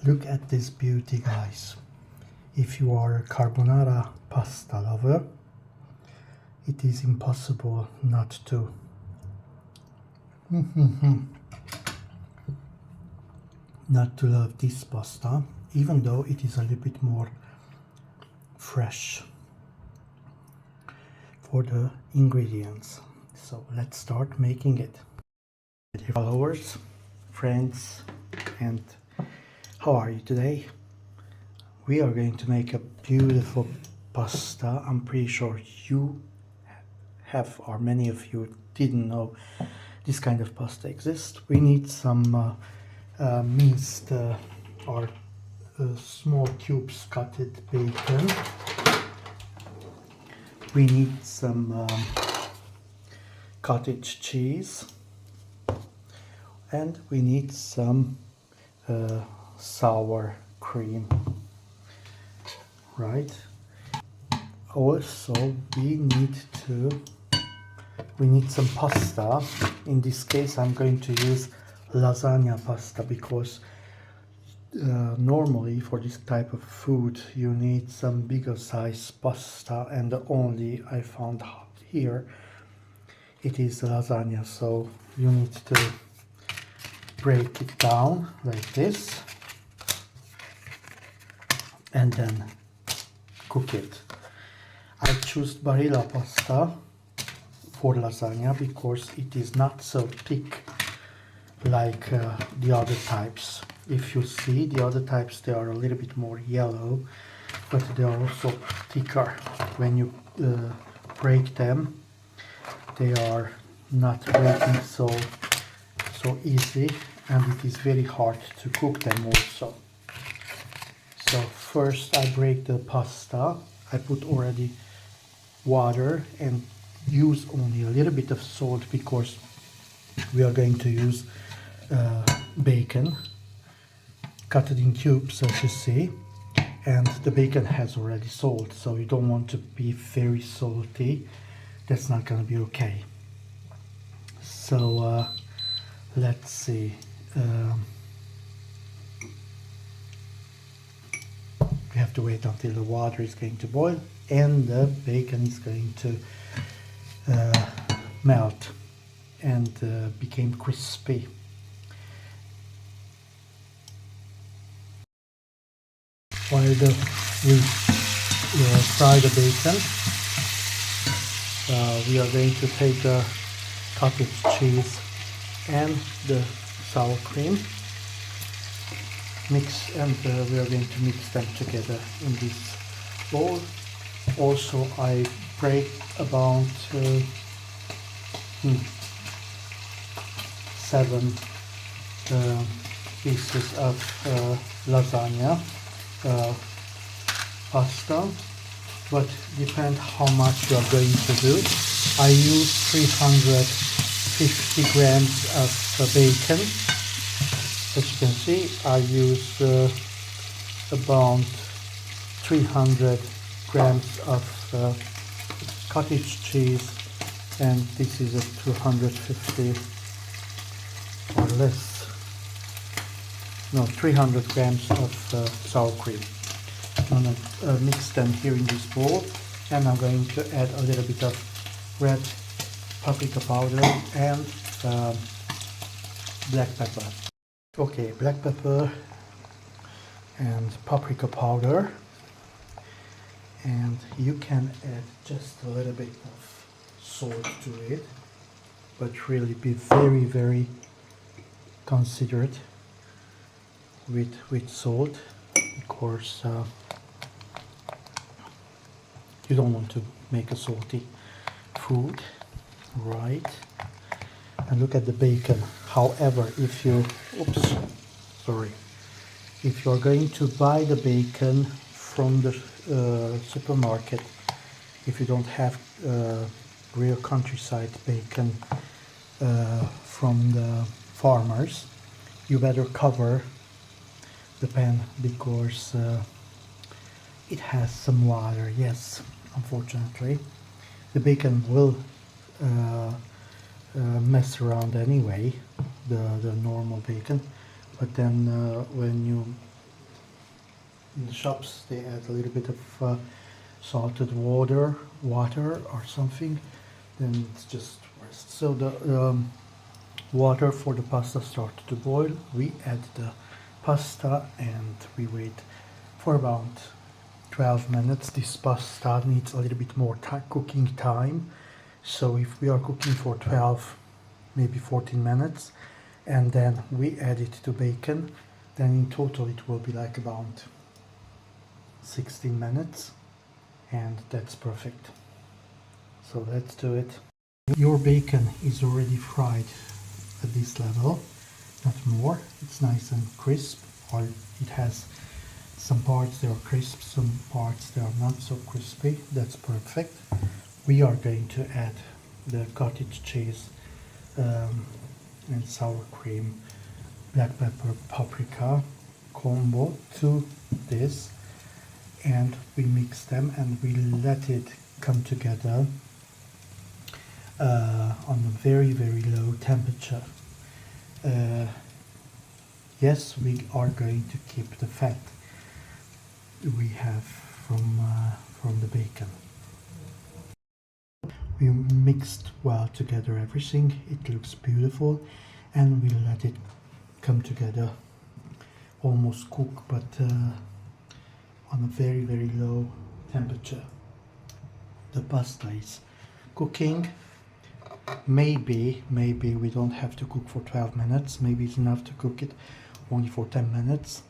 Look at this beauty, guys. If you are a carbonara pasta lover, it is impossible not to. Not to love this pasta, even though it is a little bit more fresh for the ingredients. So let's start making it. Dear followers, friends, and how are you today? We are going to make a beautiful pasta. I'm pretty sure you have, or many of you didn't know this kind of pasta exists. We need some minced or small cubes cutted bacon. We need some cottage cheese, and we need some sour cream, right? Also we need some pasta. In this case I'm going to use lasagna pasta because normally for this type of food you need some bigger size pasta, and the only I found here it is lasagna. So you need to break it down like this and then cook it. I choose Barilla pasta for lasagna because it is not so thick like the other types. If you see the other types, they are a little bit more yellow, but they are also thicker. When you break them, they are not breaking so easy, and it is very hard to cook them also. So first I break the pasta. I put already water and use only a little bit of salt because we are going to use bacon cut it in cubes, as you see, and the bacon has already salt, so you don't want to be very salty. That's not going to be okay. So let's see. We have to wait until the water is going to boil and the bacon is going to melt and become crispy. While we fry the bacon, we are going to take the cottage cheese and the sour cream, mix, and we are going to mix them together in this bowl. Also, I break about 7 pieces of lasagna pasta, but depend how much you are going to do. I use 350 grams of bacon. As you can see, I use about 300 grams of cottage cheese, and this is a 250 or less. No, 300 grams of sour cream. I'm going to mix them here in this bowl, and I'm going to add a little bit of red paprika powder and black pepper. Okay, black pepper and paprika powder, and you can add just a little bit of salt to it, but really be very, very considerate with salt, because you don't want to make a salty food, right? And look at the bacon. However, if you if you're going to buy the bacon from the supermarket, if you don't have real countryside bacon from the farmers, you better cover the pan because it has some water. Yes, unfortunately the bacon will mess around anyway, the normal bacon, but then when you in the shops they add a little bit of salted water or something, then it's just worse. So the water for the pasta started to boil. We add the pasta and we wait for about 12 minutes. This pasta needs a little bit more cooking time, so if we are cooking for 12, maybe 14 minutes, and then we add it to bacon, then in total it will be like about 16 minutes, and that's perfect. So let's do it. Your bacon is already fried at this level, not more. It's nice and crisp, or it has some parts that are crisp, some parts that are not so crispy. That's perfect. We are going to add the cottage cheese and sour cream, black pepper, paprika combo to this, and we mix them and we let it come together on a very low temperature. Yes, we are going to keep the fat we have from the bacon. We mixed well together everything. It looks beautiful, and we let it come together, almost cook, but on a very low temperature. The pasta is cooking. Maybe we don't have to cook for 12 minutes. Maybe it's enough to cook it only for 10 minutes.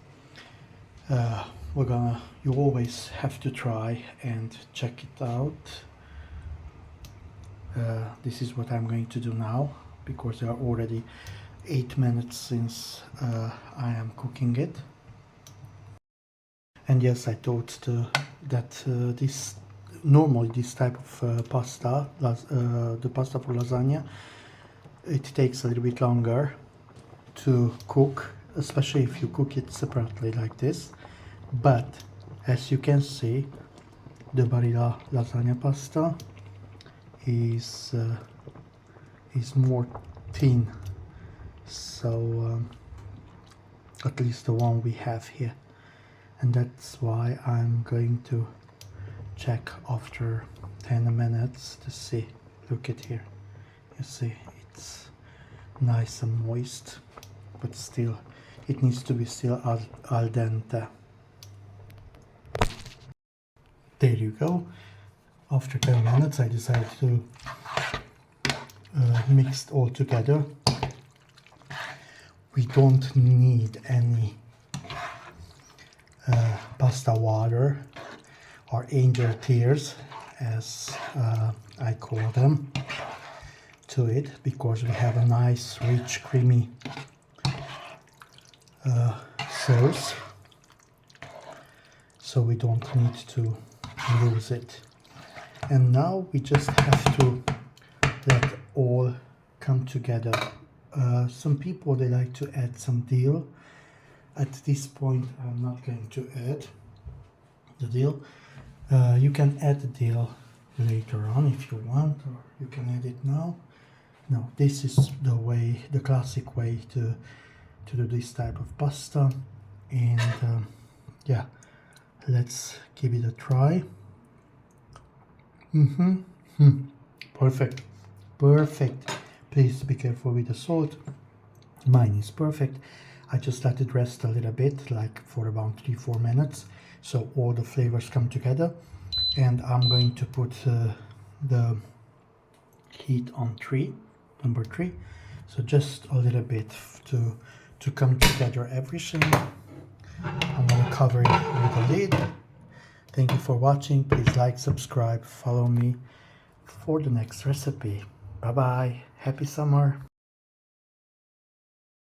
You always have to try and check it out. This is what I'm going to do now, because there are already 8 minutes since I am cooking it. And yes, I thought that normally this type of pasta, the pasta for lasagna, it takes a little bit longer to cook, especially if you cook it separately like this. But as you can see, the Barilla lasagna pasta is more thin, so at least the one we have here, and that's why I'm going to check after 10 minutes to see. Look at here, you see it's nice and moist, but still it needs to be still al dente. There you go. After 10 minutes I decided to mix it all together. We don't need any pasta water or angel tears, as I call them, to it, because we have a nice rich creamy sauce, so we don't need to lose it. And now we just have to let all come together. Some people, they like to add some dill. At this point I'm not going to add the dill. You can add the dill later on if you want, or you can add it now. No, this is the classic way to do this type of pasta. And yeah, let's give it a try. Perfect. Please be careful with the salt. Mine is perfect. I just let it rest a little bit, like for about 3-4 minutes, so all the flavors come together. And I'm going to put the heat on number 3, so just a little bit to come together everything. I'm going to cover it with a lid. Thank you for watching. Please like, subscribe, follow me for the next recipe. Bye bye. Happy summer.